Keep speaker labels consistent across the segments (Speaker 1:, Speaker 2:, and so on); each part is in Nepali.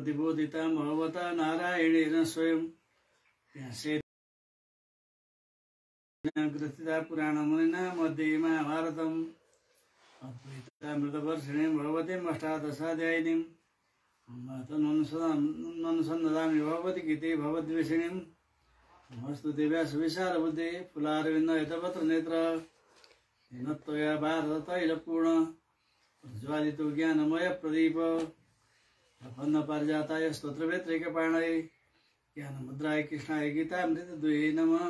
Speaker 1: प्रतिबोधिता भगवता नारायणेन स्वयं ग्रथिता पुराणमुनिना मध्ये महाभारतम् अद्वैतामृतवर्षिणीं भगवतीम् अष्टादशाध्यायिनीं ननुसन्ददामि भगवति गीते भगवद्वेषिणीं नमस्तुते व्यासविशालबुद्धे फुलारविन्दहितपत्र नेत्र त्वया भारततैलपूर्ण ज्वालितो ज्ञानमय प्रदीप प्रपन्न पारिजाताय स्तोत्रवेत्रैकपाणये ज्ञानमुद्राय कृष्णाय गीतामृतद्वये नमः।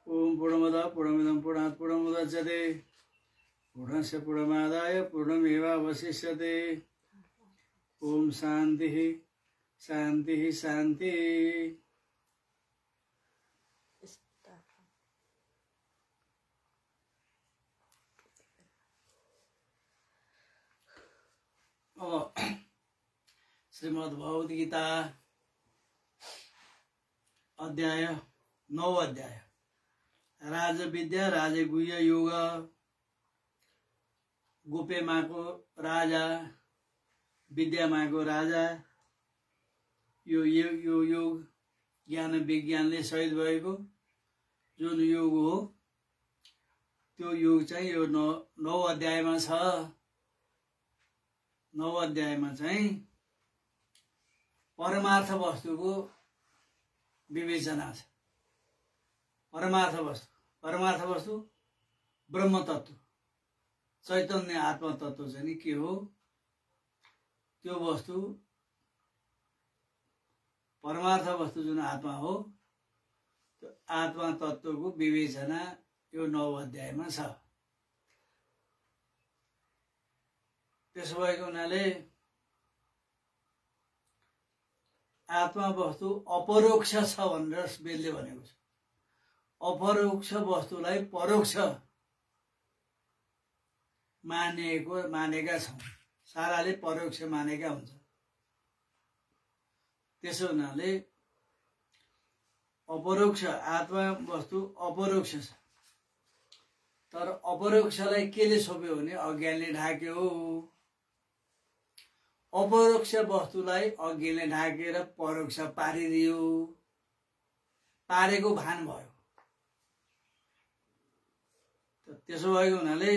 Speaker 1: ओम पूर्णमदः पूर्णमिदं पूर्णात् पूर्णमुदच्यते पूर्णस्य पूर्णमादाय पूर्णमेवावशिष्यते। ओम शान्तिः शान्तिः शान्तिः। श्रीमद् भगवद गीता अध्याय 9 अध्याय राजविद्या राजगुह्य योग गोपे माको राजा विद्या माको राजा यो योग ज्ञान विज्ञानले सहित भएको जुन योग हो त्यो योग चाहिँ यो 9 अध्यायमा छ। 9 अध्यायमा चाहिँ परमार्थ वस्तुको विवेचना छ। परमार्थ वस्तु ब्रह्म तत्व चैतन्य आत्मा तत्व चाहिँ नि के हो त्यो वस्तु परमार्थ वस्तु जुन आत्मा हो त्यो आत्मा तत्वको विवेचना यो 9 अध्यायमा छ। त्यसो भएको हुनाले आत्मा वस्तु अपरोक्ष छ भनेर वेदले भनेको छ। अपरोक्ष वस्तुलाई परोक्ष मानेका छौं। साराले परोक्ष मानेका हुन्छ। त्यसो हुनाले अपरोक्ष आत्मा वस्तु अपरोक्ष छ। तर अपरोक्षलाई केले छोप्यो भने अज्ञानले ढाक्यो। अपरोक्ष वस्तुलाई अज्ञानले ढाकेर परोक्ष पारिदियो। पारेको भान भयो। त्यसो भएको हुनाले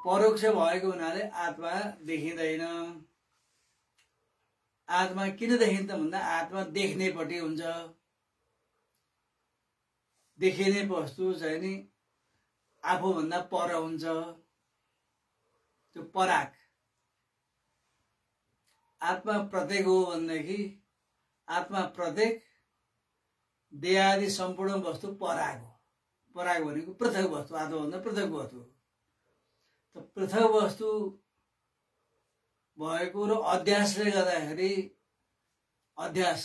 Speaker 1: परोक्ष भएको हुनाले आत्मा देखिँदैन। आत्मा किन देखिन्छ भन्दा आत्मा देख्नेपट्टि हुन्छ। देखिने वस्तु चाहिँ नि आफूभन्दा पर हुन्छ। त्यो पराग आत्मा प्रत्येक हो भनेदेखि आत्मा प्रत्येक देहादि सम्पूर्ण वस्तु पराग हो। पराग भनेको पृथक वस्तु आत्माभन्दा पृथक वस्तु हो। त पृथक वस्तु भएको र अध्यासले गर्दाखेरि अध्यास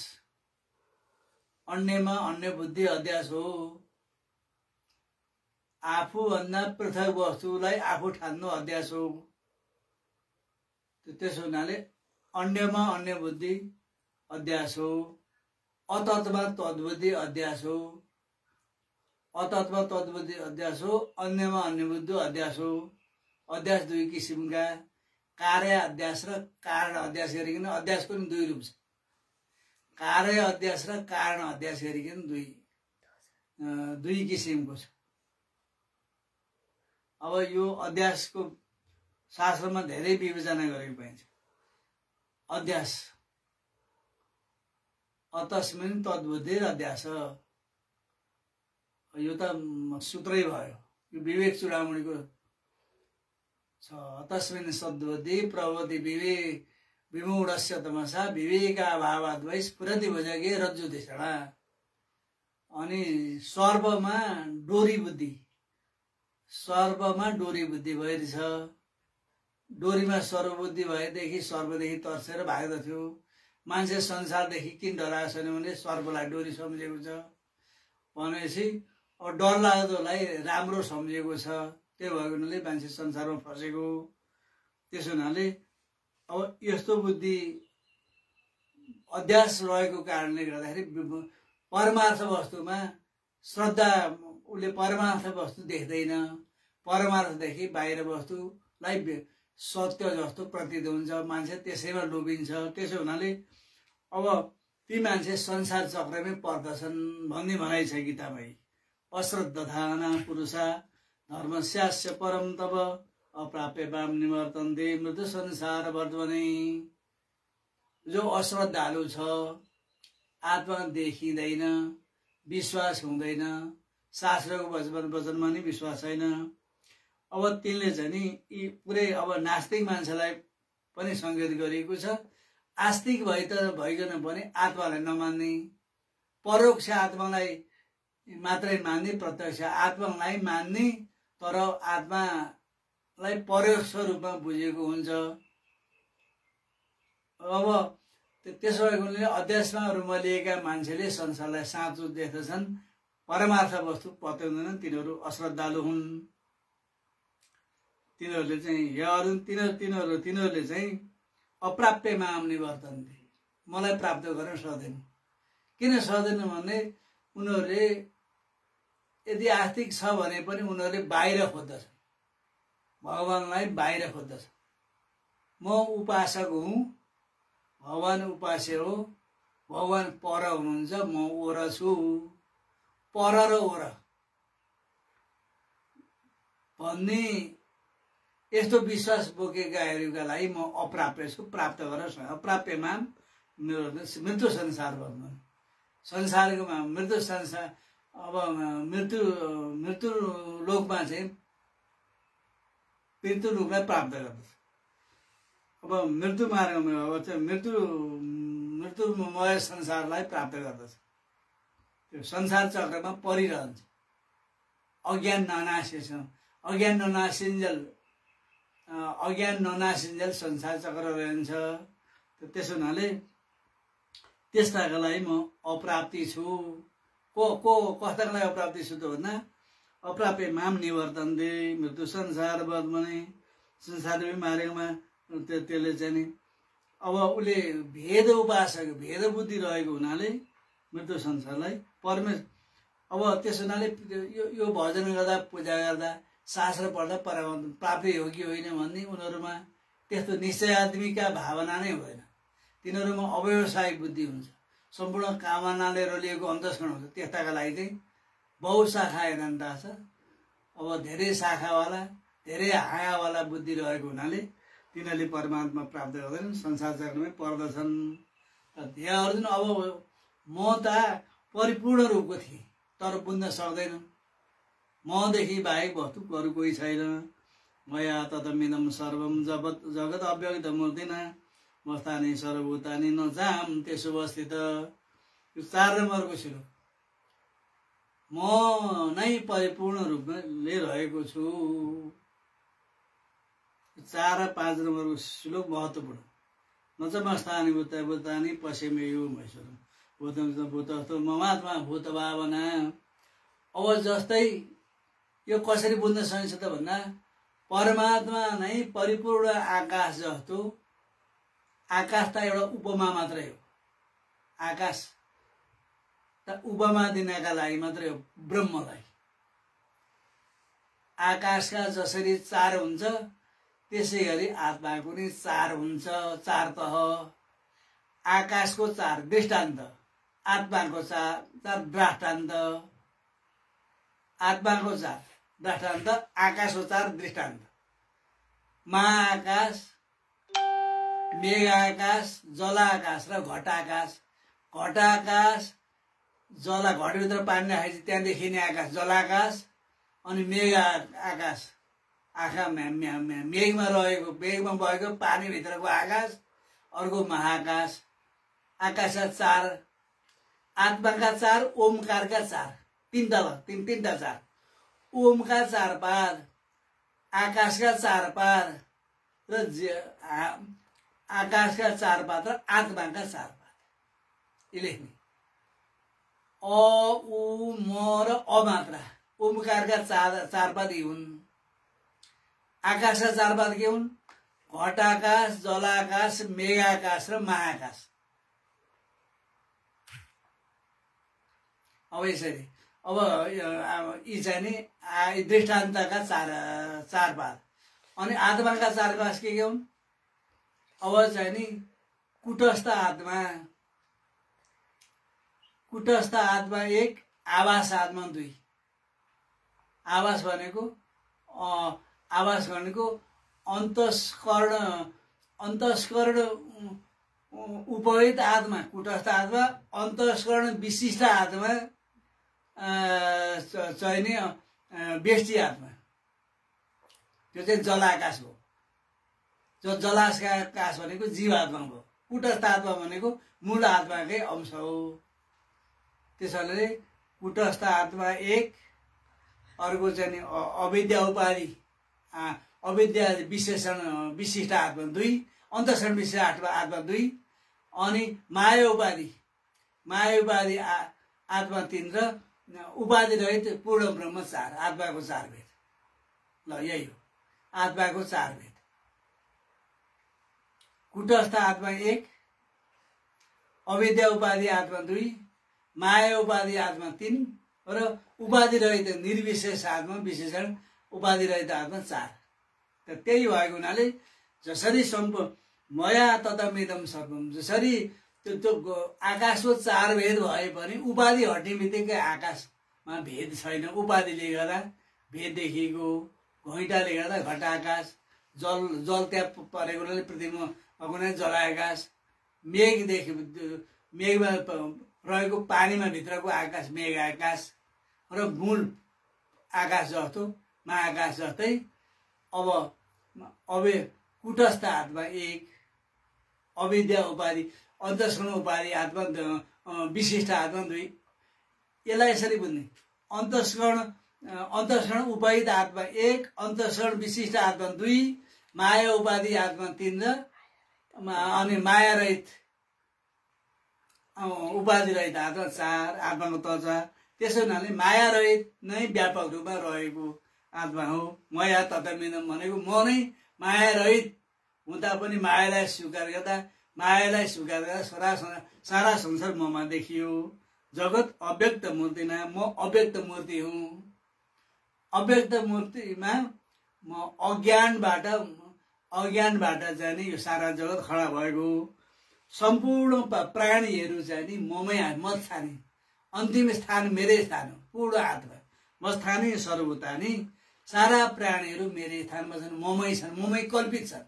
Speaker 1: अन्यमा अन्य बुद्धि अध्यास हो। आफूभन्दा पृथक वस्तुलाई आफू ठान्नु अध्यास हो। त्यसो हुनाले अन्यमा अन्य बुद्धि अध्यास हो। अतत्मा तद्बुद्धि अध्यास हो। अतत्मा तद्बुद्धि अध्यास हो। अन्यमा अन्य बुद्धि अध्यास हो। अध्यास 2 किसिमका कार्य अध्यास र कारण अध्यास गरिकन अध्यासको पनि 2 रूप छ। कार्य अध्यास र कारण अध्यास गरिकन 2 किसिमको छ। अब यो अध्यासको शास्त्रमा धेरै विवेचना गरेको पाइन्छ। अध्यास अतस्मिन् तद्बुद्धिर अध्यास यो त सूत्रै भयो। यो विवेक चूडामणिको छ। अतस्मिन् सद्बुद्धि प्रवृत्ति विमूढस्य तमसा विवेकाभावाद् वै स्फुरति भुजगे रज्जु दिशा। अनि सर्वमा डोरी बुद्धि भइरहेछ। डोरीमा सर्वबुद्धि भएदेखि सर्वदेखि तर्सेर भाग्दो थियो। मान्छे संसारदेखि किन डराएको छैन भने सर्वलाई डोरी सम्झेको छ भनेपछि अब डर लाग्दोलाई राम्रो सम्झेको छ। त्यही भएको हुनाले मान्छे संसारमा फसेको। त्यसो हुनाले अब यस्तो बुद्धि अध्यास रहेको कारणले गर्दाखेरि परमार्थ वस्तुमा श्रद्धा उसले परमार्थ वस्तु देख्दैन। परमार्थदेखि बाहिर वस्तुलाई सत्य जस्तो प्रतीत हुन्छ, मान्छे त्यसैमा डुबिन्छ। त्यसो हुनाले अब ती मान्छे संसार चक्रमै पर्दछन् भन्ने भनाइ छ गीतामै। अश्रद्धधाना पुरुषा धर्मस्यास्य परम तब अप्राप्य वाम निवर्तन्ते मृत्यु संसार वर्तमने। जो अश्रद्धालु छ, आत्मा देखिँदैन, विश्वास हुँदैन, शास्त्रको वचनमा नि विश्वास छैन, अब तिनले चाहिँ नि यी पुरै अब नास्तिक मान्छेलाई पनि संकेत गरिएको छ। आस्तिक भइकन पनि आत्मालाई नमान्ने, परोक्ष आत्मालाई मात्रै मान्ने, प्रत्यक्ष आत्मालाई मान्ने, तर आत्मालाई परोक्ष रूपमा बुझेको हुन्छ। अब त्यसो भएको हुनाले अध्यात्ममा रुमलिएका मान्छेले संसारलाई साँचो देख्दछन्, परमार्थ वस्तु पत्याउँदैनन्, तिनीहरू अश्रद्धालु हुन्। तिनीहरूले चाहिँ या अर्जुन तिनीहरूले चाहिँ अप्राप्य माम निवर्तन्ते, मलाई प्राप्त गर्न सक्दैन। किन सक्दैन भने उनीहरूले यदि आस्तिक छ भने पनि उनीहरूले बाहिर खोज्दछ, भगवानलाई बाहिर खोज्दछ। म उपासक हुँ, भगवान उपास्य हो, भगवान पर हुनुहुन्छ, म ओर छु। पर र ओर भन्ने यस्तो विश्वास बोकेकाहरूका लागि म अप्राप्य छु, प्राप्त गर्न सक्छु। अप्राप्य माम मृत्यु संसार भन्नु, संसारको मृत्यु संसार। अब मृत्यु लोकमा चाहिँ मृत्यु लोकलाई प्राप्त गर्दछ। अब मृत्यु मार्गमा अब चाहिँ मृत्युमय संसारलाई प्राप्त गर्दछ। त्यो संसार चक्रमा परिरहन्छ। अज्ञान ननासिन्जेल संसार चक्र रहन्छ। त्यसो हुनाले त्यस्ताका लागि म अप्राप्ति छु। कस्ताको लागि अप्राप्ति छु त भन्दा अप्राप्य माम निवर्तन्ते मृत्यु संसार वर्तमने, संसारकै मार्गमा त्यसले चाहिँ नि अब उसले भेद उपासक, भेद बुद्धि रहेको हुनाले मृत्यु संसारलाई अब त्यसो हुनाले यो भजन गर्दा, पूजा गर्दा, शास्त्र पढ्दा प्राप्ति हो कि होइन भन्ने उनीहरूमा त्यस्तो निश्चयात्मिका भावना नै हुँदैन। तिनीहरूमा अव्यवसायिक बुद्धि हुन्छ, सम्पूर्ण कामनाले रलिएको अन्तस्करण हुन्छ। त्यस्ताका लागि चाहिँ बहुशाखा वेदान्त छ। अब धेरै शाखावाला, धेरै हायावाला बुद्धि रहेको हुनाले तिनीहरूले परमात्मा प्राप्त गर्दैनन्, संसार चक्रमै पर्दछन्। यहाँ अर्जुन अब म त परिपूर्ण रूपको थिएँ, तर बुझ्न सक्दैन। मदेखि बाहेक वस्तु अरू कोही छैन। मया ततमिदं सर्वं जगत अव्यक्त मूर्तिना मस्तानि सर्वभूतानि न जाम त्यसो अवस्थित। यो 4 नम्बरको श्लोक, म नै परिपूर्ण रूपले रहेको छु। 4 र 5 नम्बरको श्लोक महत्त्वपूर्ण। न च मस्तानि भूतानि पश्यमेयो महेश्वरम् भूतं भूतस्थो ममात्मा भूत भावना। अब जस्तै यो कसरी बुझ्न सकिन्छ त भन्दा परमात्मा नै परिपूर्ण आकाश जस्तो। आकाश त एउटा उपमा मात्रै हो। आकाश त उपमा दिनका लागि मात्रै हो ब्रह्मलाई। आकाशका जसरी 4 हुन्छ त्यसै गरी आत्माको नि 4 हुन्छ, 4 तह। आकाशको 4 दृष्टान्त, आत्माको 4 दृष्टान्त। आत्माको 4 दृष्टान्त, आकाशको 4 दृष्टान्त। महाआकाश, मेघाकाश, जलाकाश र घटाकाश। घटाकाश, जला घटभित्र पानी राखेपछि त्यहाँ देखिने आकाश जलाकाश। अनि मेघ आकाश, आँखा मेघमा रहेको, मेघमा बगेको पानीभित्रको आकाश। अर्को महाआकाश। आकाशका 4, आत्माका 4, ओमकारका 4, 3 तल, 3 4। ओमका 4 पार, आकाशका 4 पार र आकाशका 4 पात र आत्माका 4 पात। यो लेख्ने अ, उ, म र अ मात्रा। ओमकारका 4 पात यी हुन्। आकाशका 4 पात के हुन्? घटाकाश, जलाकाश, मेघाकाश र महाकाश। अब यसरी अब यी चाहिँ नि दृष्टान्तका 4 पात। अनि आत्माका चार क्लास के हुन्? अब चाहिँ नि कुटस्थ आत्मा, कुटस्थ आत्मा 1, आभास आत्मा 2। आभास भनेको अन्तस्करण उपहित आत्मा कुटस्थ आत्मा, अन्तस्करण विशिष्ट आत्मा चाहिँ नि व्यष्टि आत्मा। त्यो चाहिँ जल आकाश हो। जो जलाकाश भनेको जीव आत्मा हो। कुटस्थ आत्मा भनेको मूल आत्माकै अंश हो। त्यसैले कुटस्थ आत्मा 1, अर्को चाहिँ नि अविद्या उपाधि अविद्या विशेषण विशिष्ट आत्मा 2, अन्तस्करण विशिष्ट आत्मा 2, अनि माया उपाधि आत्मा 3 र उपाधि रहित पूर्ण ब्रह्म 4। आत्माको 4 भेद। ल यही हो आत्माको 4 भेद। कुटस्थ आत्मा 1, अविद्या उपाधि आत्मा 2, माया उपाधि आत्मा 3 र उपाधि रहित निर्विशेष आत्मा विशेषण उपाधि रहित आत्मा 4। त्यही भएको हुनाले जसरी मया ततमिदं सर्वम, जसरी त्यो आकाशको 4 भेद भए पनि उपाधि हट्ने बित्तिकै आकाशमा भेद छैन। उपाधिले गर्दा भेद देखिएको, घैँटाले गर्दा घटाकाश, जल त्यहाँ परेकोले पृथ्वीमा भएको नै जलाकाश, मेघमा रहेको पानीमा भित्रको आकाश मेघ आकाश र मूल आकाश जस्तो महाआकाश जस्तै। अब कुटस्थ आत्मा 1, अविद्या उपाधि अन्तस्करण उपाधि आत्मा विशिष्ट आत्मा 2। यसलाई यसरी बुझ्ने, अन्तस्करण उपहित आत्मा 1, अन्तस्करण विशिष्ट आत्मा 2, माया उपाधि आत्मा 3 र अनि माया रहित उपाधि रहित आत्मा 4। आत्माको तत्व त्यसो हुनाले माया रहित नै व्यापक रूपमा रहेको आत्मा हो। मया ततमिदं भनेको म नै माया रहित हुँदा पनि मायालाई स्वीकार गर्दा सारा संसार ममा देखियो। जगत अव्यक्त मूर्तिमा म अव्यक्त मूर्ति हुँ। अव्यक्त मूर्तिमा म अज्ञानबाट चाहिँ नि यो सारा जगत खडा भएको। सम्पूर्ण प्राणीहरू चाहिँ नि म स्थानी, अन्तिम स्थान मेरै स्थान हो। पूर्ण आत्मा म स्थानीय सर्वभूतानि, सारा प्राणीहरू मेरै स्थानमा छन्, ममै कल्पित छन्।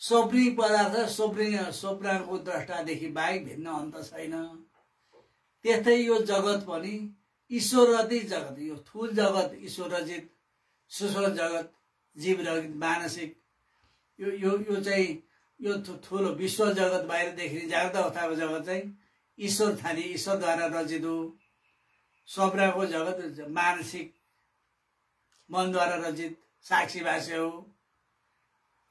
Speaker 1: स्वप्नी पदार्थ स्वप्नको द्रष्टादेखि बाहेक भिन्न अन्त छैन। त्यस्तै यो जगत पनि ईश्वर रचित जगत, यो ठुल जगत ईश्वर रचित, सूक्ष्म जगत जीव रचित मानसिक, यो चाहिँ यो ठुलो विश्व जगत बाहिर देखिने जाग्रत अवस्थाको जगत चाहिँ ईश्वरद्वारा रचित हो। स्वप्नको जगत मानसिक मनद्वारा रचित साक्षी भाष्य हो।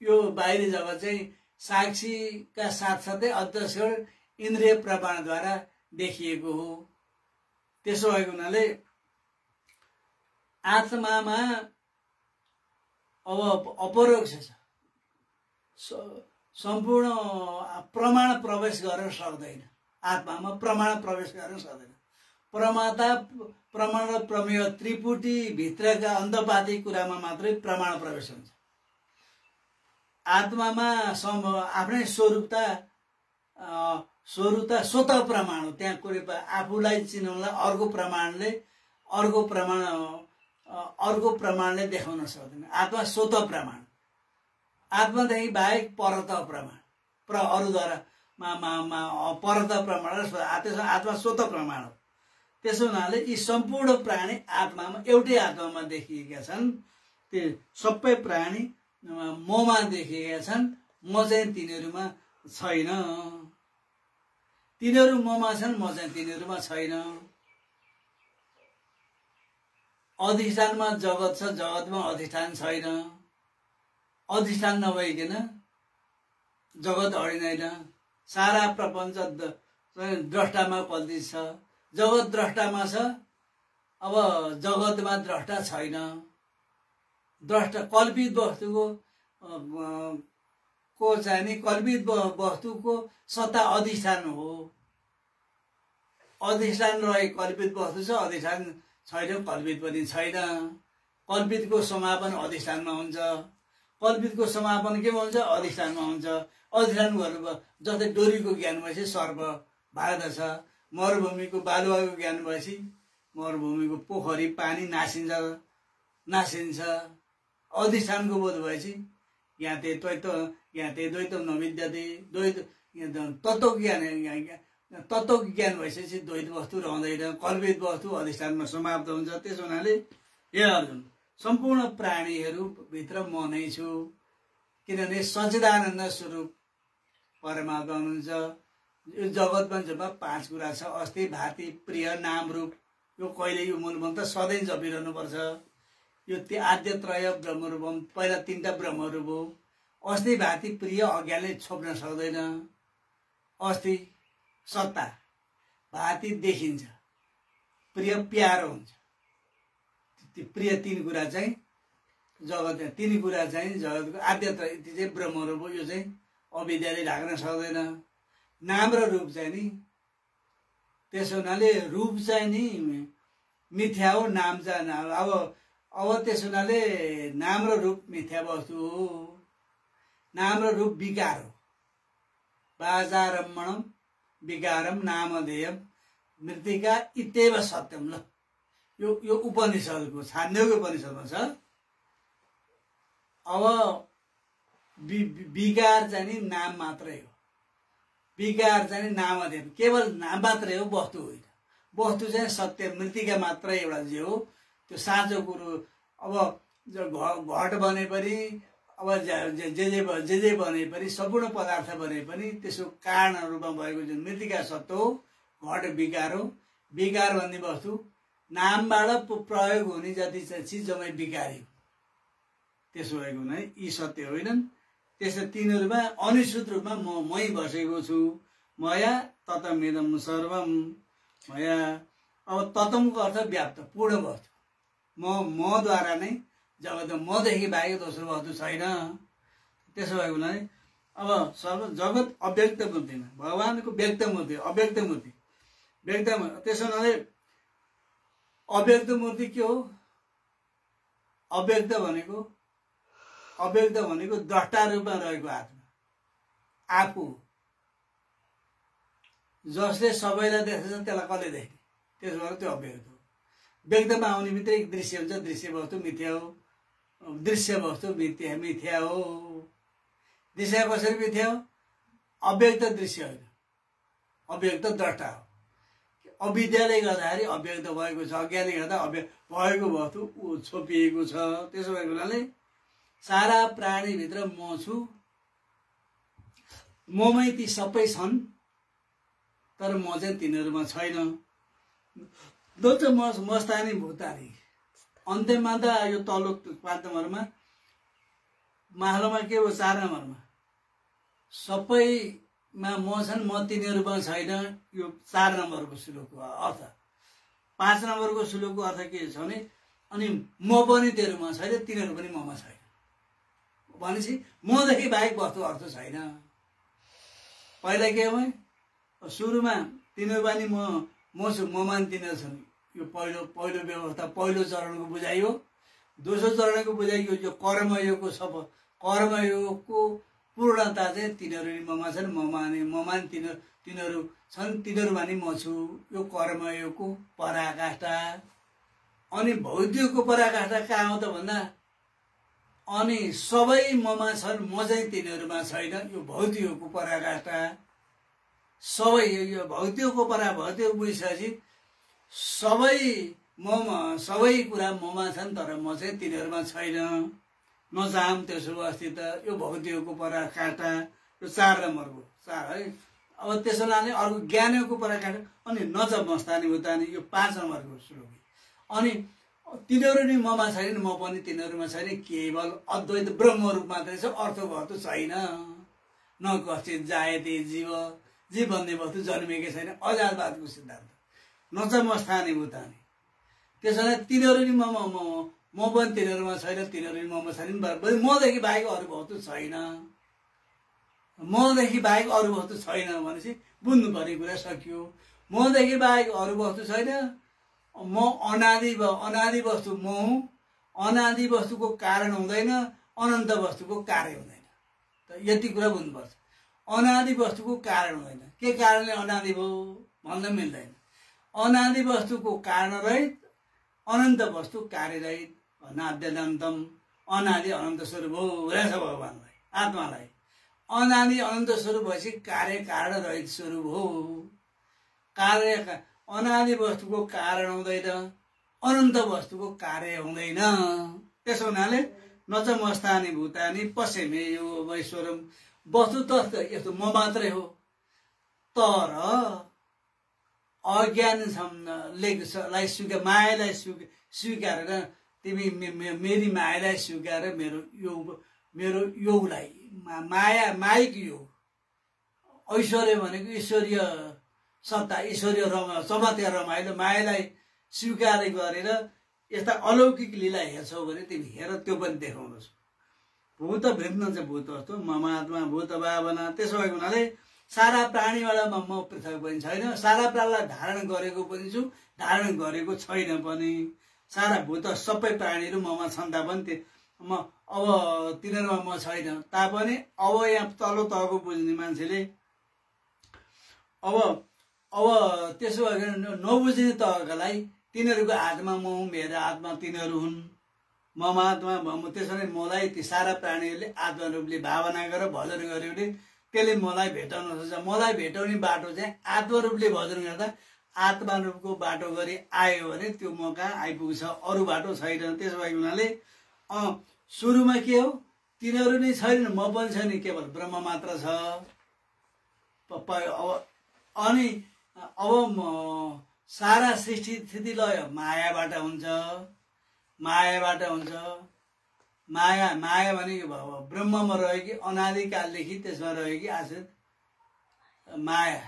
Speaker 1: यो बाहिरी जगत चाहिँ साक्षीका साथसाथै अन्तस्करण इन्द्रिय प्रमाणद्वारा देखिएको हो। त्यसो भएको हुनाले आत्मामा अब अपरोक्ष छ, सम्पूर्ण प्रमाण प्रवेश गर्न सक्दैन। आत्मामा प्रमाण प्रवेश गर्न सक्दैन। प्रमाण र प्रमेय त्रिपुटी भित्रका अन्तपाती कुरामा मात्रै प्रमाण प्रवेश हुन्छ। आत्मामा आफ्नै स्वरूपता स्वतः प्रमाण हो। त्यहाँ कुनै आफूलाई चिनाउनलाई अर्को प्रमाणले देखाउन सक्दैन। आत्मा स्वतः प्रमाण, आत्मादेखि बाहेक परत प्रमाण, अरूद्वारा परत प्रमाण आत्मा स्वतः प्रमाण हो। त्यसो हुनाले यी सम्पूर्ण प्राणी आत्मामा एउटै आत्मामा देखिएका छन्। त्यो सबै प्राणी ममा देखिएका छन्। म चाहिँ तिनीहरूमा छैन। तिनीहरू ममा छन्, म चाहिँ तिनीहरूमा छैन। अधिष्ठानमा जगत छ, जगतमा अधिष्ठान छैन। अधिष्ठान नभइकन जगत अडिँदैन। सारा प्रपञ्च द्रष्टामा कल्पित छ। जगत द्रष्टामा छ, अब जगतमा द्रष्टा छैन। द्रष्टा कल्पित वस्तुको चाहिँ नि कल्पित वस्तुको सत्ता अधिष्ठान हो। अधिष्ठान रहे कल्पित वस्तु छ, अधिष्ठान छैन कल्पित पनि छैन। कल्पितको समापन अधिष्ठानमा हुन्छ। कल्पितको समापन केमा हुन्छ? अधिष्ठानमा हुन्छ। अधिष्ठान गर्नुभयो जस्तै डोरीको ज्ञान भएपछि सर्प भाग्दछ, मरुभूमिको बालुवाको ज्ञान भएपछि मरुभूमिको पोखरी पानी नासिन्छ। अधिष्ठानको बोध भएपछि यहाँ ते द्वैतम नविद्यते, द्वैत तत्त्वको ज्ञान भएपछि द्वैत वस्तु रहँदैन, कल्पित वस्तु अधिष्ठानमा समाप्त हुन्छ। त्यसो हुनाले हे अर्जुन, सम्पूर्ण प्राणीहरू भित्र म नै छु, किनभने सच्चिदानन्द स्वरूप परमात्मा हुनुहुन्छ। यो जगतमा जब 5 कुरा छ, अस्ति, भाति, प्रिय, नाम, रूप। यो कहिले यो मूलमन्त्र सधैँ जपिरहनु पर्छ। यो आद्य त्रय ब्रह्मरूपम, पहिला 3टा ब्रह्मरूप हो। अस्ति, भाति, प्रिय अज्ञानले छोप्न सक्दैन। अस्ति सत्ता, भाति देखिन्छ, प्रिय प्यारो हुन्छ। प्रिय 3 कुरा चाहिँ जगत, 3 कुरा चाहिँ जगतको आद्य त्रय चाहिँ ब्रह्मरूप हो। यो चाहिँ अविद्याले ढाक्न सक्दैन। नाम र रूप चाहिँ नि, त्यसो हुनाले रूप चाहिँ नि मिथ्या हो, नाम चाहिँ अब त्यसो हुनाले नाम र रूप मिथ्या वस्तु हो। नाम र रूप विकार हो। बाजारम्मणम विकारम नामधेयम मृत्तिका इत्येव सत्यम। ल यो उपनिषदको छान्दोग्य उपनिषदमा छ। अब विकार चाहिँ नि नाम मात्रै हो। विकार चाहिँ नामधेयम, केवल नाम मात्रै हो, वस्तु होइन। वस्तु चाहिँ सत्य मृत्तिका मात्रै एउटा जे हो, त्यो साँचो कुरो। अब घट बने पनि, अब जे बने पनि, सम्पूर्ण पदार्थ बने पनि त्यसको कारण रूपमा भएको जुन मृत्तिका सत्य हो, घट विकार हो। विकार भन्ने वस्तु नामबाट प्रयोग हुने जति चिज जम्मै विकारी हो। त्यसो भएको हुनाले यी सत्य होइनन्। त्यसै तिनीहरूमा अनिश्चित रूपमा मै बसेको छु। मया ततमिदं सर्वम मया। अब ततमको अर्थ व्याप्त, पूर्ण वस्तु। मद्वारा नै जगत, मदेखि बाहेक दोस्रो वस्तु छैन। त्यसो भएको हुनाले अब जगत अव्यक्त मूर्तिमा, भगवानको व्यक्त मूर्ति, अव्यक्त मूर्ति, व्यक्त। त्यसो हुनाले अव्यक्त मूर्ति के हो? अव्यक्त भनेको द्रष्टा रूपमा रहेको आत्मा, आफू। जसले सबैलाई देख्छ त्यसलाई कसले देख्ने? त्यसो भएर त्यो अव्यक्त हो। व्यक्तमा आउने बित्तिकै एक दृश्य हुन्छ, दृश्य वस्तु मिथ्या हो। दृश्य वस्तु मिथ्या हो। दृश्य कसरी मिथ्या हो? अव्यक्त दृश्य होइन, अव्यक्त द्रष्टा हो। अविद्याले गर्दाखेरि अव्यक्त भएको छ, अज्ञानले गर्दा भएको वस्तु छोपिएको छ। त्यसो भएको हुनाले सारा प्राणीभित्र म छु। ममै ती सबै छन्, तर म चाहिँ तिनीहरूमा छैन। दोच मस्तानी भूतानी। अन्त्यमा त यो तल्लो 5 नम्बरमा, माहलोमा के हो 4 नम्बरमा, सबैमा म छन्, म तिनीहरूमा छैन। यो 4 नम्बरको श्लोकको अर्थ। 5 नम्बरको श्लोकको अर्थ के छ भने, अनि म पनि तिनीहरूमा छैन, तिनीहरू पनि ममा छैन भनेपछि मदेखि बाहेक वस्तु अर्थ छैन। पहिला के हो? सुरुमा तिनीहरू पनि म छु, ममा तिनीहरू छन्। यो पहिलो व्यवस्था, पहिलो चरणको बुझाइ हो। दोस्रो चरणको बुझाइ यो कर्मयोगको कर्मयोगको पूर्णता चाहिँ तिनीहरू ममा छन्, ममा तिनीहरू छन्, तिनीहरूमा नि म छु। यो कर्मयोगको पराकाष्ठा। अनि भौतिकको पराकाष्ठा कहाँ हो त भन्दा, अनि सबै ममा छन्, म चाहिँ तिनीहरूमा छैन। यो भौतिकको पराकाष्ठा। सबै यो भौतिकको भौतिक बुझिसकेपछि सबै कुरा ममा छन्, तर म चाहिँ तिनीहरूमा छैन। नचाहम त्यसो अस्तित्व। यो भौतिकको पराकाष्ठा। यो 4 नम्बरको 4 है। अब त्यसो लाने अर्को ज्ञानको पराकाष्ठा। अनि नच मस्तानी भूतानी, यो 5 नम्बरको श्लोक। अनि तिनीहरू नि ममा छैन, म पनि तिनीहरूमा छैन, केवल अद्वैत ब्रह्मरूप मात्रै छ, अर्थवस्तु छैन। न कश्चित् जायते जीव, जीव भन्ने वस्तु जन्मेकै छैन। अजातवादको सिद्धान्त। नच मस्तानी भूतानी। त्यसो भए तिनीहरू नि म पनि तिनीहरूमा छैन, तिनीहरू नि ममा छैन। मदेखि बाहेक अरू वस्तु छैन। मदेखि बाहेक अरू वस्तु छैन भनेपछि बुझ्नुपर्ने कुरा सकियो। मदेखि बाहेक अरू वस्तु छैन। म अनादि वस्तु म हुँ। अनादि वस्तुको कारण हुँदैन, अनन्त वस्तुको कार्य हुँदैन। त यति कुरा बुझ्नुपर्छ। अनादि वस्तुको कारण हुँदैन। के कारणले अनादि भयो भन्न मिल्दैन। अनादि वस्तुको कारण रहित, अनन्त वस्तु कार्यरहित, अनाद्यन्तम, अनादि अनन्त स्वरूप हो रहेछ भगवान्लाई, आत्मालाई। अनादि अनन्त स्वरूप भएपछि कार्य कारण रहित स्वरूप हो। कार्य अनादि वस्तुको कारण हुँदैन, अनन्त वस्तुको कार्य हुँदैन। त्यसो हुनाले न च मस्तानि भूतानि पश्यमे यो वैश्वरम, वस्तुतः यस्तो म मात्रै हो। तर अज्ञानलाई स्वीकार, मायालाई स्वीकारेर तिमी मेरी मायालाई स्वीकारेर मेरो योगलाई, मायिक योग, ऐश्वर्य भनेको ईश्वरीय सत्ता, ईश्वरीय चमत्कार रमाइलो, मायालाई स्वीकार गरेर यस्ता अलौकिक लीला हेर्छौ भने तिमी हेर, त्यो पनि देखाउनुहोस्। भूत भिन्न चाहिँ भूतवस्तु ममात्मा भूत भावना। त्यसो भएको हुनाले सारा प्राणीबाट म पृथक पनि छैन, सारा प्राणीलाई धारण गरेको पनि छु, धारण गरेको छैन पनि। सारा भूत सबै प्राणीहरू ममा छन् तापनि अब तिनीहरूमा म छैन तापनि अब यहाँ तल्लो तहको बुझ्ने मान्छेले अब त्यसो भएर नबुझ्ने तहकालाई तिनीहरूको आत्मा म हुँ, मेरो आत्मा तिनीहरू हुन्, ममा आत्मा म। त्यसरी मलाई ती सारा प्राणीहरूले आत्मा रूपले भावना गरेर भजन गर्यो भने त्यसले मलाई भेटाउन सक्छ। मलाई भेटाउने बाटो चाहिँ आत्मा रूपले भजन गर्दा आत्मा रूपको बाटो गरी आयो भने त्यो म कहाँ आइपुग्छ, अरू बाटो छैन। त्यसो भएको हुनाले सुरुमा के हो, तिनीहरू नै छैन, म पनि छैन, केवल ब्रह्म मात्र छ। अनि अब सारा सृष्टि स्थिति लय मायाबाट हुन्छ, मायाबाट हुन्छ। माया भनेको ब्रह्ममा रह्यो कि अनादिकालदेखि त्यसमा रह्यो कि आश्रित माया।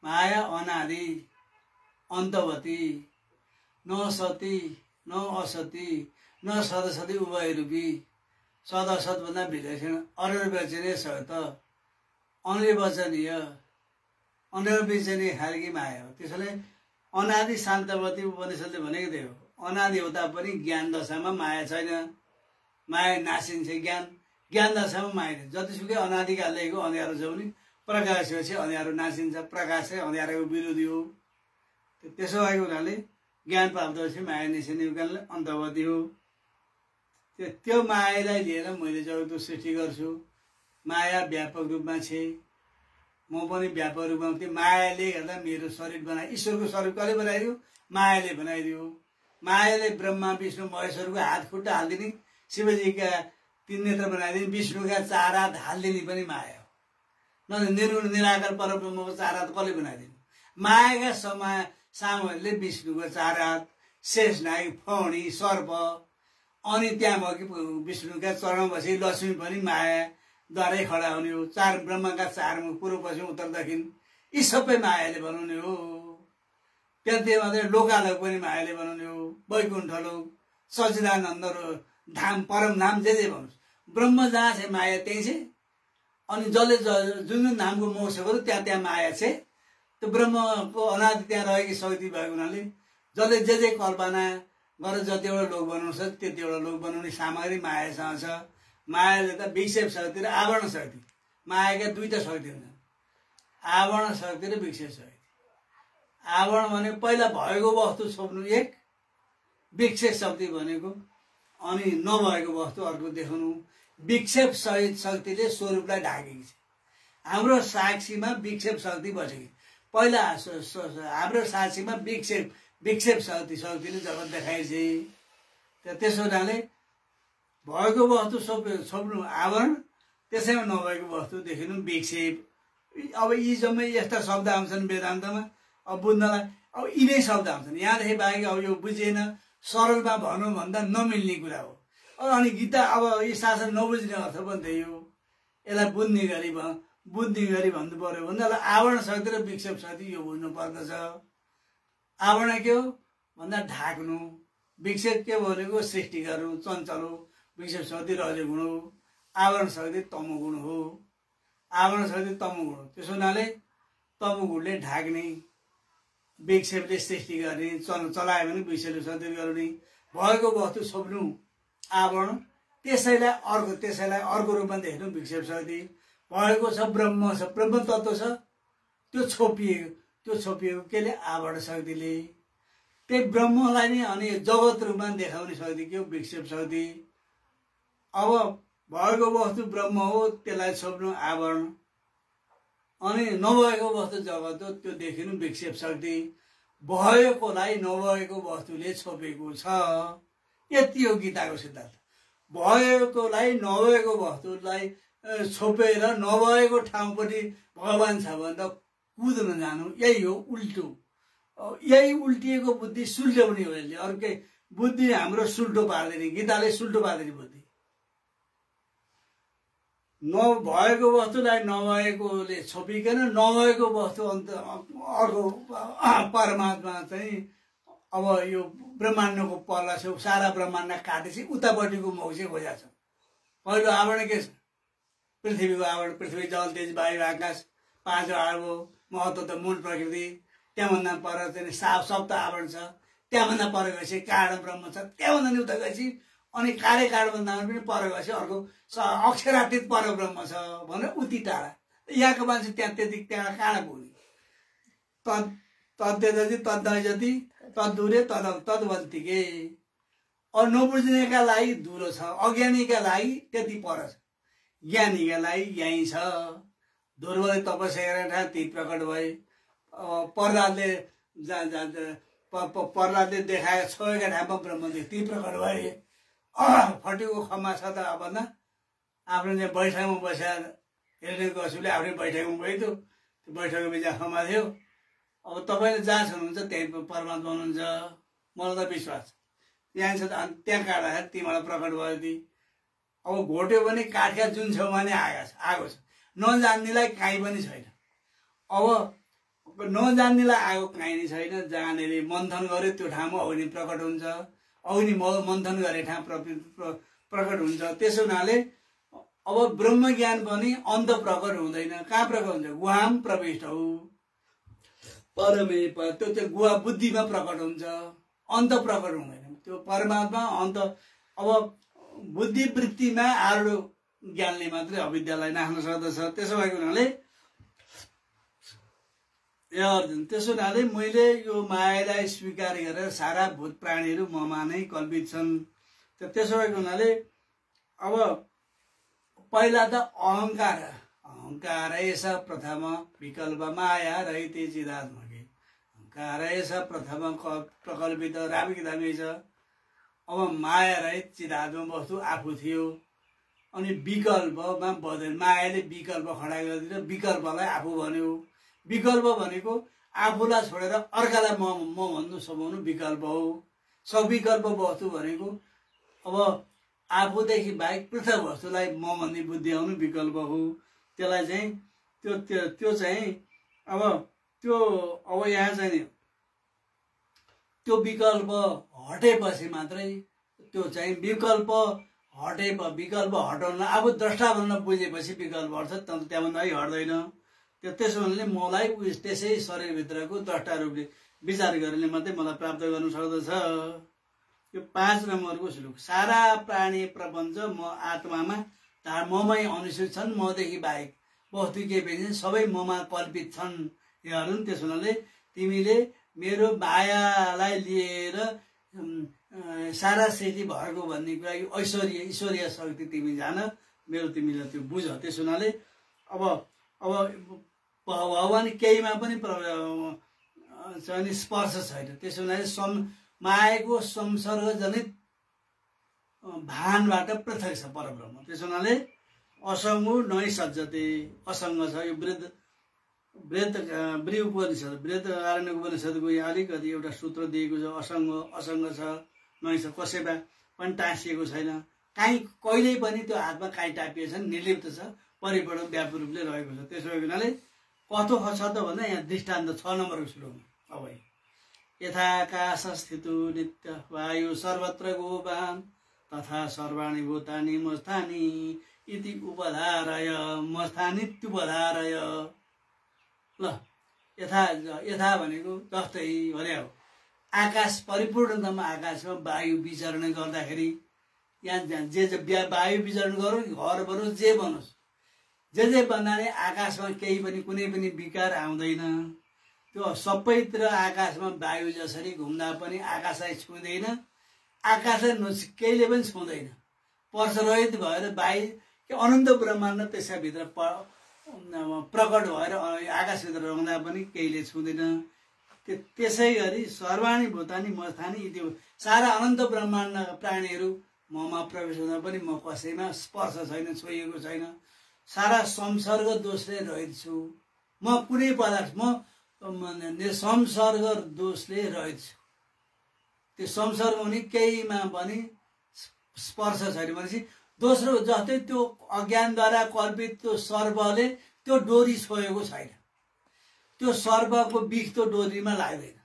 Speaker 1: माया अनादि अन्तवती, न सती न असती न सदसती उभयरूपी, सदसत भन्दा विलक्षण, अनिर्वचनीय सत, अनिर्वचनीय खालकी माया हो। त्यसैले अनादि शान्तवती उपनिषदले भनेको थियो, अनादि हुँदा पनि ज्ञान दशामा माया छैन, माया नासिन्छ। ज्ञान दशामा माया छैन। जतिसुकै अनादिकालदेखिको अँध्यारो छ भने प्रकाश भएपछि अँध्यारो नासिन्छ, प्रकाश चाहिँ अँध्यारोको विरोधी हो। त्यसो भएको हुनाले ज्ञान प्राप्त भएपछि माया निस्किने कारणले अन्तवती हो। त्यो मायालाई लिएर मैले जगतको सृष्टि गर्छु। माया व्यापक रूपमा छ, म पनि व्यापक रूपमा थिएँ। मायाले गर्दा मेरो शरीर बनाए, ईश्वरको शरीर कसले बनाइदियो? मायाले बनाइदियो। मायाले ब्रह्मा विष्णु महेश्वरको हात खुट्टा हालिदिने, शिवजीका 3 नेत्र बनाइदिने, विष्णुका 4 हात हालिदिने पनि माया हो। न निर्गुण निराकार परब्रह्मको 4 हात कसले बनाइदिनु? मायाका सामूहरूले विष्णुको 4 हात, शेषनाग, फणी, सर्प, अनि त्यहाँ भएकी विष्णुका चरण बसी लक्ष्मी पनि मायाद्वारै खडा हुने हो। 4 ब्रह्मका 4 मुख, पूर्व पश्चिम उत्तर दक्षिण, यी सबै मायाले बनाउने हो। त्यही मात्रै लोकालोक पनि मायाले बनाउने हो। वैकुण्ठ लोक, सच्चिदानन्द धाम, परम धाम, जे भन्नुहोस्, ब्रह्म जहाँ छ माया त्यही छ। अनि जसले जुन धामको मोक्ष गर्यो त्यहाँ माया छ। त्यो ब्रह्मको अनादि त्यहाँ रहेकी शक्ति भएको हुनाले जसले जे कल्पना गरेर जतिवटा लोक बनाउनु सक्छ त्यतिवटा लोक बनाउने सामग्री मायासँग छ। मायाले त विक्षेप शक्ति र आवरण शक्ति, मायाका 2टा शक्ति हुन्छन्, आवरण शक्ति र विक्षेप शक्ति। आवरण भने पहिला भएको वस्तु छोप्नु एक, विक्षेप शक्ति भनेको अनि नभएको वस्तु अर्को देखाउनु। विक्षेप सहित शक्तिले स्वरूपलाई ढाकेको छ। हाम्रो साक्षीमा विक्षेप शक्ति बसेको पहिला हाम्रो साक्षीमा विक्षेप शक्तिले जगत देखाएछ। त्यसो हुनाले भएको वस्तु छोप्नु आवरण, त्यसैमा नभएको वस्तु देखिनु विक्षेप। अब यी जम्मै यस्ता शब्द आउँछन् वेदान्तमा, अब बुझ्नलाई अब यिनै शब्द आउँछन्। यहाँदेखि बाहेक अब यो बुझिएन, सरलमा भनौँ भन्दा नमिल्ने कुरा हो। अनि गीता अब यी शास्त्र नबुझ्ने अर्थ पनि त्यही हो। यसलाई बुझ्ने गरी भन्नु पर्यो भन्दा आवरण शक्ति र विक्षेप शक्ति यो बुझ्नु पर्दछ। आवरण के हो भन्दा ढाक्नु, विक्षेप के भनेको सृष्टि गर्नु, चञ्चल हो। विक्षेप शक्ति रजोगुण हो, आवरण शक्ति तमोगुण हो। आवरण शक्ति तमोगुण हो। त्यसो हुनाले तमोगुणले ढाक्ने, विक्षेपले सृष्टि गर्ने, चलायो भने विक्षेपले शक्ति गर्ने, भएको वस्तु छोप्नु आवरण, त्यसैलाई अर्को रूपमा देख्नु विक्षेप शक्ति। भएको छ ब्रह्म छ, ब्रह्म तत्त्व छ, त्यो छोपिएको केले आवरण शक्तिले। त्यही ब्रह्मलाई नै अनि जगत रूपमा देखाउने शक्ति के हो? विक्षेप शक्ति। अब भएको वस्तु ब्रह्म हो, त्यसलाई छोप्नु आवरण, अनि नभएको वस्तु जगत हो, त्यो देखिनु विक्षेप शक्ति। भएकोलाई नभएको वस्तुले छोपेको छ, यति हो गीताको सिद्धान्त। भएकोलाई नभएको वस्तुलाई छोपेर नभएको ठाउँपट्टि भगवान छ भनेर कुद्न जानु, यही हो उल्टो। यही उल्टिएको बुद्धि सुल्ट्याउने हो यसले। अर्कै बुद्धि हाम्रो सुल्टो पार्दैन, गीताले सुल्टो पार्दैन बुद्धि। नभएको वस्तुलाई नभएकोले छोपिकन नभएको वस्तु अन्त अर्को परमात्मा चाहिँ अब यो ब्रह्माण्डको पल्ला छेउ सारा ब्रह्माण्ड काटेपछि उतापट्टिको मौजे खोजेको छ। पहिलो आवरण के छ? पृथ्वीको आवरण, पृथ्वी जल तेज वायु आकाश, 5 अर्ब महत्त्व त मूल प्रकृति। त्यहाँभन्दा पर चाहिँ सप्त आवरण छ। त्यहाँभन्दा पर गएपछि कारण ब्रह्म छ। त्यहाँभन्दा नि उता गएपछि अनि कार्य कारणभन्दा पनि पर गएपछि अर्को अक्षरातीत पर ब्रह्म छ भनेर उति टाढा। यहाँको मान्छे त्यहाँ कहाँ पुग्ने? तद्यजति तद्दैजति तद्दूरे तद्वन्तिके। और नबुझ्नेका लागि दूरो छ, अज्ञानीका लागि त्यति पर छ, ज्ञानीका लागि यहीँ छ। ध्रुवले तपस्या गरेर ती प्रकट भए। प्रहलादले देखाए छोएका ठाउँमा ब्रह्मदेव ती प्रकट भए। फटेको खम्मा छ त अब न आफ्नो चाहिँ बैठकमा बसेर हेर्ने कसुले आफ्नै बैठकमा गइदियो, त्यो बैठकको बिचमा खम्मा थियो। अब तपाईँले जहाँ हुनुहुन्छ त्यहीँ परमात्मा हुनुहुन्छ, मलाई त विश्वास छ। त्यहाँ छ त्यहाँ काट्दाखेरि तिमीलाई प्रकट भयो ती। अब घोट्यो भने काठका जुन छेउमा नै आएको छ, नजान्नेलाई काहीँ पनि छैन। अब नजान्नेलाई आगो काहीँ नै छैन। जानेले मन्थन गर्यो त्यो ठाउँमा अग्नि प्रकट हुन्छ, अग्नि मन्थन गरे ठाउँ प्रकट हुन्छ। त्यसो हुनाले अब ब्रह्म ज्ञान पनि अन्त प्रकट हुँदैन। कहाँ प्रकट हुन्छ? गुहाम प्रविष्ट हो परमे, त्यो चाहिँ गुहा बुद्धिमा प्रकट हुन्छ, अन्त प्रकट हुँदैन। त्यो परमात्मा अन्त अब बुद्धिवृत्तिमा आरूढ ज्ञानले मात्रै अविद्यालाई नाख्न सक्दछ। त्यसो भएको हुनाले त्यसो हुनाले मैले यो मायालाई स्वीकार गरेर सारा भूत प्राणीहरू ममा नै कल्पित छन्। त्यसो भएको हुनाले अब पहिला त अहङ्कार एष प्रथम विकल्प माया रहिते चिदात्मके। अहङ्कार एष प्रथम प्रकल्पित रामी किताबी छ। अब माया रहित चिदात्म वस्तु आफू थियो, अनि विकल्पमा बदल मायाले विकल्प खडा गरिदिएर विकल्पलाई आफू भन्यो। विकल्प भनेको आफूलाई छोडेर अर्कालाई म भन्नु समाउनु विकल्प हो। सविकल्प वस्तु भनेको अब आफूदेखि बाहेक पृथक वस्तुलाई म भन्ने बुद्धि आउनु विकल्प हो। त्यसलाई चाहिँ त्यो चाहिँ अब यहाँ चाहिँ त्यो विकल्प हटेपछि मात्रै त्यो चाहिँ विकल्प हटाउन आफू द्रष्टा भन्न बुझेपछि विकल्प हट्छ, त्यहाँभन्दा हट्दैन। त्यसो हुनाले मलाई त्यसै शरीरभित्रको द्रष्टा रूपले विचार गरेर मात्रै मलाई प्राप्त गर्नु सक्दछ। यो 5 नम्बरको श्लोक। सारा प्राणी प्रपञ्च म आत्मामा ममै अनुसूचित छन्, मदेखि बाहेक वस्तु के पनि सबै ममा कल्पित छन्। हेर्नु त्यसो हुनाले तिमीले मेरो मायालाई लिएर सारा सृष्टि भएको भन्ने कुरा यो ईश्वरीय शक्ति तिमी जान, मेरो तिमीले त्यो बुझ। त्यसो हुनाले अब भगवान केहीमा पनि स्पर्श छैन। त्यसो हुनाले मायाको संसर्गजनित भानबाट पृथक छ परब्रह्म। त्यसो हुनाले असङ्गो नै सज्जते, असङ्ग छ। यो वृहत आरण्यक उपनिषदको यहाँ अलिकति एउटा सूत्र दिएको छ। असङ्ग छ, नै छ, कसैमा पनि टाँसिएको छैन, कहिल्यै पनि त्यो हातमा काहीँ टाँपिएको छैन, निर्लिप्त छ, परिपूर्ण व्यापक रूपले रहेको छ। त्यसो भएको हुनाले कस्तो छ त भन्दा यहाँ दृष्टान्त 6 नम्बरको श्लोकमा। अब यथाकाश स्थितो नित्य वायु सर्वत्र गोपान तथा सर्वाणि भूतानि मस्थानि इति उपधारय, मस्थानित्युपधारय। ल यथा भनेको जस्तै भने हो। आकाश परिपूर्णतम आकाशमा वायु विचरण गर्दाखेरि यहाँ जे वायु विचरण गरौँ घर बनोस् जे बनोस् जे भन्नाले आकाशमा केही पनि कुनै पनि विकार आउँदैन। त्यो सबैतिर आकाशमा वायु जसरी घुम्दा पनि आकाशलाई छुँदैन, आकाशलाई केहीले पनि छुँदैन। स्पर्शरहित भएर वायु कि अनन्त ब्रह्माण्ड त्यसकाभित्र प्रकट भएर आकाशभित्र रहँदा पनि केहीले छुँदैन। त्यसै गरी सर्वाणी भूतानि मस्थानि इति सारा अनन्त ब्रह्माण्ड प्राणीहरू ममा प्रवेश हुँदा पनि म कसैमा स्पर्श छैन, छोइएको छैन। सारा संसर्ग दोषले रहित छु। म कुनै पदार्थ संसर्ग दोषले रहित छु। त्यो संसर्ग हुने केहीमा पनि स्पर्श छैन भनेपछि दोस्रो जस्तै त्यो अज्ञानद्वारा कल्पित त्यो सर्पले त्यो डोरी छोएको छैन। त्यो सर्पको बिख त्यो डोरीमा लाग्दैन।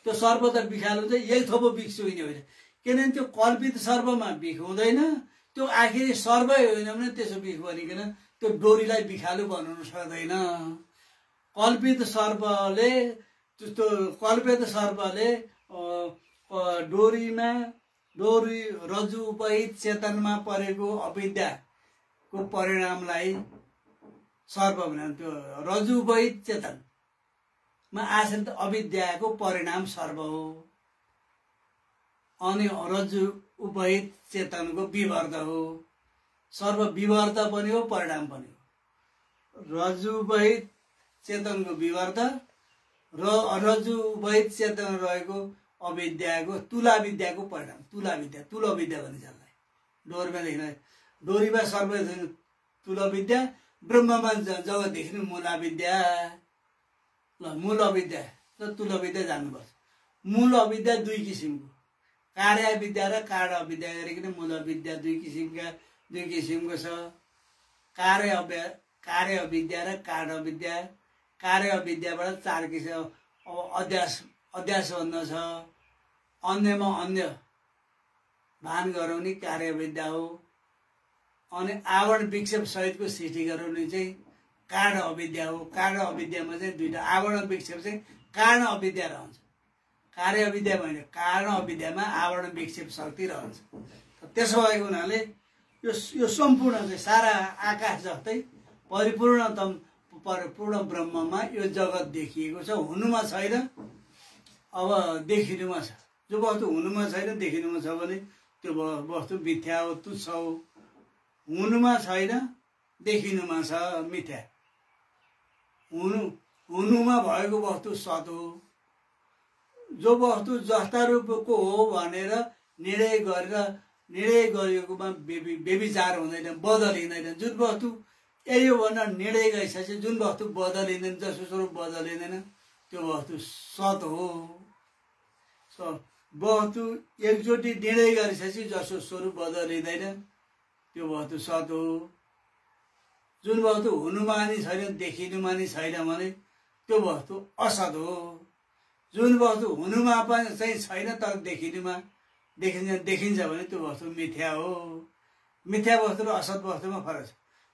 Speaker 1: त्यो सर्प त बिखालो चाहिँ एक थोपो बिख छुइने होइन, किनभने त्यो कल्पित सर्पमा बिख हुँदैन। त्यो आखिरी सर्पै होइन भने त्यसो बिख बनिकन त्यो डोरीलाई बिखालो बनाउन सक्दैन। कल्पित सर्पले डोरी रज्जु उपहित चेतनमा परेको अविद्याको परिणामलाई सर्प भने त्यो रज्जु उपहित चेतनमा आश्रित अविद्याको परिणाम सर्प हो। अनि रज्जु उपहित चेतनको विवर्त हो। सर्व विवर्त पनि हो, परिणाम पनि हो। रज्जु उपहित चेतनको विवर्त र रज्जु उपहित चेतन रहेको अविद्याको तुलाविद्याको परिणाम। तुलविद्या भनिन्छ यसलाई। डोरीमा देखिने डोरीमा सर्व तुलविद्या, ब्रह्ममा जगत देखिने मूलाविद्या। ल मूल अविद्या र तुलविद्या जान्नुपर्छ। मूल अविद्या दुई किसिमको, कार्य विद्या र कारण अविद्या गरिकन मूल विद्या दुई किसिमको छ। कार्य अविद्या र कारण अविद्या। कार्य अविद्याबाट चार किसिम अध्यास बन्द छ। अन्यमा अन्य भान गराउने कार्य विद्या हो। अनि आवरण विक्षेप सहितको सृष्टि गराउने चाहिँ कारण अविद्या हो। कारण अविद्यामा चाहिँ दुईटा, आवरण विक्षेप चाहिँ कारण अविद्या रहन्छ। कार्य अविद्या भएन, कारण अविद्यामा आवरण विक्षेप शक्ति रहन्छ। त्यसो भएको हुनाले यो सम्पूर्ण चाहिँ सारा आकाश जस्तै पूर्ण ब्रह्ममा यो जगत देखिएको छ, हुनुमा छैन, अब देखिनुमा छ। जो वस्तु हुनुमा छैन देखिनुमा छ भने त्यो वस्तु मिथ्या हो, तुच्छ हो। हुनुमा छैन देखिनुमा छ मिथ्या, हुनुमा भएको वस्तु सत हो। जो वस्तु जस्ता रूपको हो भनेर निर्णय गरिएकोमा व्यभिचार हुँदैन, बदलिँदैन। जुन वस्तु यही हो भनेर निर्णय गरिसकेपछि जुन वस्तु बदलिँदैन, जसो स्वरूप बदलिँदैन, त्यो वस्तु सत हो। वस्तु एकचोटि निर्णय गरिसकेपछि जसो स्वरूप बदलिँदैन, त्यो वस्तु सत हो। जुन वस्तु हुनुमा नि छैन देखिनुमा नि छैन भने त्यो वस्तु असत हो। जुन वस्तु हुनुमा पनि चाहिँ छैन तर देखिनुमा देखिन्छ भने त्यो वस्तु मिथ्या हो। मिथ्या वस्तु र असत वस्तुमा फरक छ।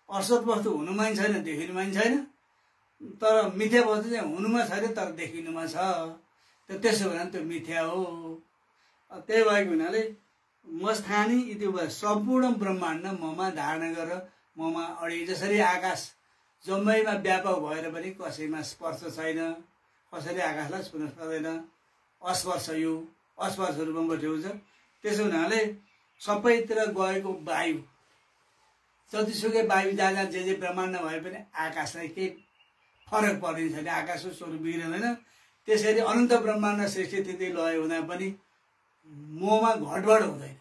Speaker 1: असत वस्तु हुनुमा नि छैन देखिनुमा नि छैन, तर मिथ्या वस्तु चाहिँ हुनुमा छैन तर देखिनुमा छ। त्यसो भने त्यो मिथ्या हो। त्यही भएको हुनाले मस्थानी इति सम्पूर्ण ब्रह्माण्ड ममा धारणा गरेर ममा अडि। जसरी आकाश जम्मैमा व्यापक भएर पनि कसैमा स्पर्श छैन, कसैले आकाशलाई छुन सक्दैन, अस्पर्श यो अस्पर्श रूपमा बसेको छ। त्यसो हुनाले सबैतिर गएको वायु, जतिसुकै वायु जहाँ जे ब्रह्माण्ड भए पनि आकाशलाई केही फरक पर्ने छैन, आकाशको स्वरूप बिग्रिँदैन। त्यसरी अनन्त ब्रह्माण्ड सृष्टि स्थिति लय हुँदा पनि मोहमा घटबड हुँदैन,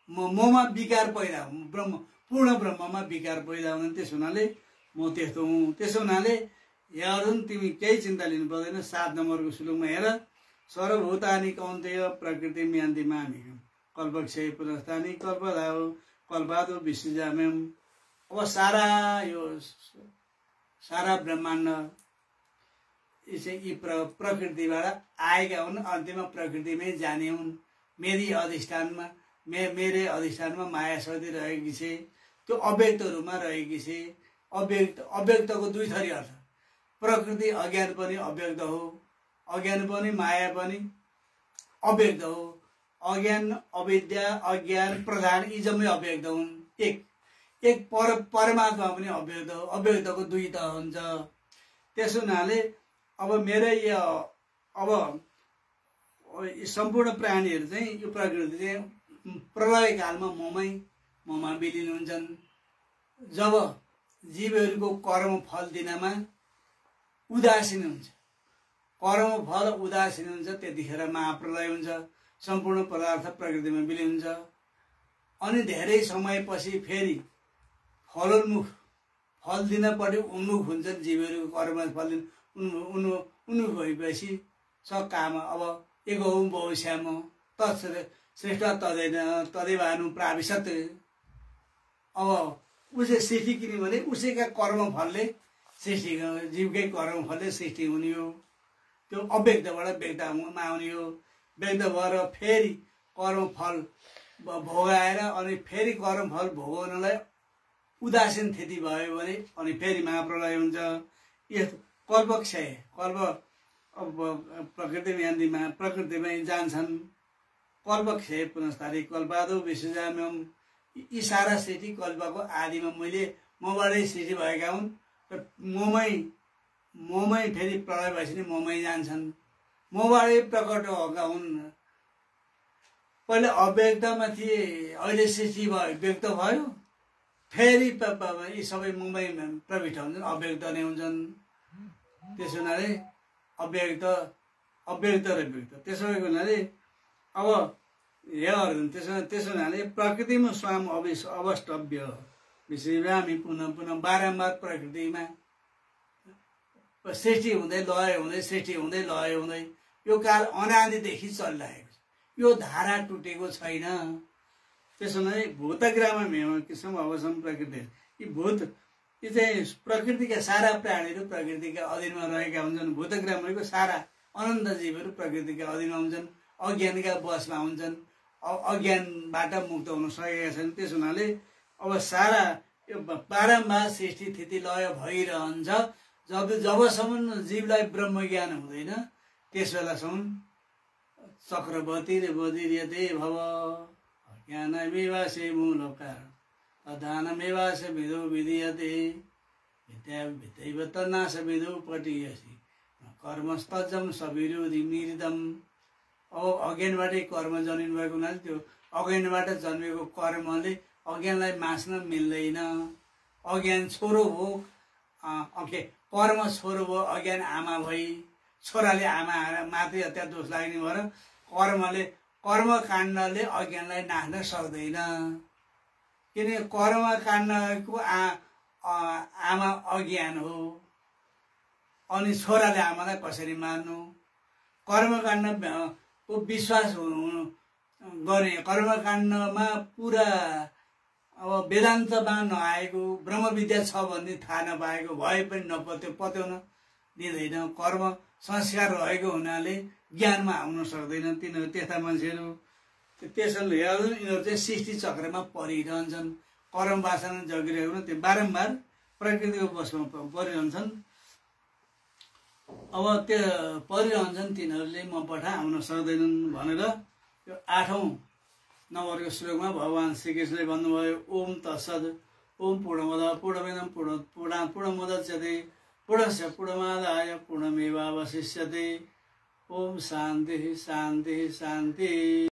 Speaker 1: मोहमा विकार पैदा पूर्ण ब्रह्ममा विकार पैदा हुँदैन। त्यसो हुनाले म त्यस्तो हुँ। त्यसो हुनाले यहाँ अर्जुन तिमी केही चिन्ता लिनु पर्दैन। 7 नम्बरको श्लोकमा हेर, सर्वभूतानि कौन्तेय प्रकृति यान्ति मामिकम् कल्पक्षय पुनस्तानि कल्पदाओ कल्पादो विसृजाम्यहम्। अब सारा ब्रह्माण्ड यी प्रकृतिबाट आएका हुन्, अन्त्यमा प्रकृतिमै जाने हुन्। मेरै अधिष्ठानमा माया शक्ति रहेकी छे, त्यो अव्यक्त रूपमा रहेकी छे। अव्यक्तको दुई थरी अर्थ, प्रकृति अज्ञान पनि अव्यक्त हो, अज्ञान पनि माया पनि अव्यक्त हो। अज्ञान, अविद्या, अज्ञान, प्रधान यी जम्मै अव्यक्त हुन्। एक परमात्मा पनि अव्यक्त हो। अव्यक्तको दुई त हुन्छ। त्यसो हुनाले अब मेरै अब सम्पूर्ण प्राणीहरू चाहिँ यो प्रकृति चाहिँ प्रलय कालमा ममा विलिन हुन्छन्। जब जीवहरूको कर्म फल दिनमा उदासीन हुन्छ, कर्म फल उदासीन हुन्छ, त्यतिखेर महाप्रलय हुन्छ। सम्पूर्ण पदार्थ प्रकृतिमा विलिन हुन्छ। अनि धेरै समयपछि फेरि फलोन्मुख, फल दिनपट्टि उन्मुख हुन्छन् जीवहरूको कर्म फल दिन उन्मुख भएपछि सकाम अब एको बहुश्याम तत्श्रेष्ठ तदैवानु प्राविशत्। अब उसले सृष्टि किन्यो भने उसैका कर्म फलले सृष्टि, जीवकै कर्म फलले सृष्टि हुने हो। त्यो अव्यक्तबाट व्यक्तमा आउने हो। व्यक्त भएर फेरि कर्म फल भोगाएर अनि फेरि कर्म फल भोगाउनलाई उदासीन स्थिति भयो भने अनि फेरि महाप्रलय हुन्छ। यस्तो कल्पक्षय, कल्प प्रकृतिमै जान्छन्। कल्पक्षय पुनस्तारी कल्पादो विसृजाम्यहम्। यी सारा सृष्टि कल्पको आदिमा मबाटै सृष्टि भएका हुन् र ममै फेरि प्रलय भएपछि नि ममै जान्छन्। मबाटै प्रकट भएका हुन्। पहिले अव्यक्तमा थिए, अहिले सृष्टि भयो, व्यक्त भयो, फेरि यी सबै ममै प्रविष्ट हुन्छन्, अव्यक्त नै हुन्छन्। त्यसो हुनाले अव्यक्त र व्यक्त। त्यसो भएको हुनाले अब त्यसो हुनाले प्रकृतिमा स्वयं अवष्टव्य विश्रामी पुनः पुनः बारम्बार प्रकृतिमा सृष्टि हुँदै लय हुँदै, सृष्टि हुँदै लय हुँदै यो काल अनादिदेखि चलिरहेको छ। यो धारा टुटेको छैन। त्यसो हुनाले भूतग्राममेव किसम अवसम प्रकृति। यी चाहिँ प्रकृतिका सारा प्राणीहरू प्रकृतिका अधीनमा रहेका हुन्छन्। भूतग्राम भनेको सारा अनन्त जीवहरू प्रकृतिका अधीनमा हुन्छन्, अज्ञानका वशमा हुन्छन्, अज्ञानबाट मुक्त हुन सकेका छन्। त्यसो हुनाले अब सारा यो बारम्बार सृष्टि स्थिति लय भइरहन्छ। जबसम्म जीवलाई ब्रह्मज्ञान हुँदैन त्यस बेलासम्म चक्रवर्ती र बदिर्यते भव ज्ञानमेवासे मूल कारण अधानमेवास विदो विधीयते विद्यैव तन्नाश विदो पटीयसी कर्मस्तजम सविरोधी मृदम। अब अज्ञानबाटै कर्म जन्मिनु भएको हुनाले त्यो अज्ञानबाट जन्मेको कर्मले अज्ञानलाई मास्न मिल्दैन। अज्ञान छोरो हो, कर्म छोरो भयो, अज्ञान आमा भई, छोराले आमा मातृ हत्या दोष लाग्ने भएर कर्मकाण्डले अज्ञानलाई नाच्न सक्दैन। किनकि कर्मकाण्डको आमा अज्ञान हो। अनि छोराले आमालाई कसरी मान्नु? कर्मकाण्डको विश्वास गर्ने, कर्मकाण्डमा पुरा अब वेदान्तमा नआएको, ब्रह्मविद्या छ भन्ने थाहा नपाएको भए पनि पत्याउन दिँदैन। कर्म संस्कार रहेको हुनाले ज्ञानमा आउन सक्दैन तिनीहरू, त्यस्ता मान्छेहरू। त्यसैले यिनीहरू चाहिँ सृष्टि चक्रमा परिरहन्छन्। कर्म वासना जगिरहेको त्यो बारम्बार प्रकृतिको वशमा परिरहन्छन्। अब त्यो परिरहन्छन् तिनीहरूले मबाट आउन सक्दैनन् भनेर यो 8औं नम्बरको श्लोकमा भगवान श्रीकृष्णले भन्नुभयो ओम तत्सत्। ओम पूर्णमदः पूर्णमिदं पूर्णमुदच्यते पूर्णस्य पूर्णमादाय पूर्णमेवावशिष्यते। ओम शान्ति शान्ति शान्ति।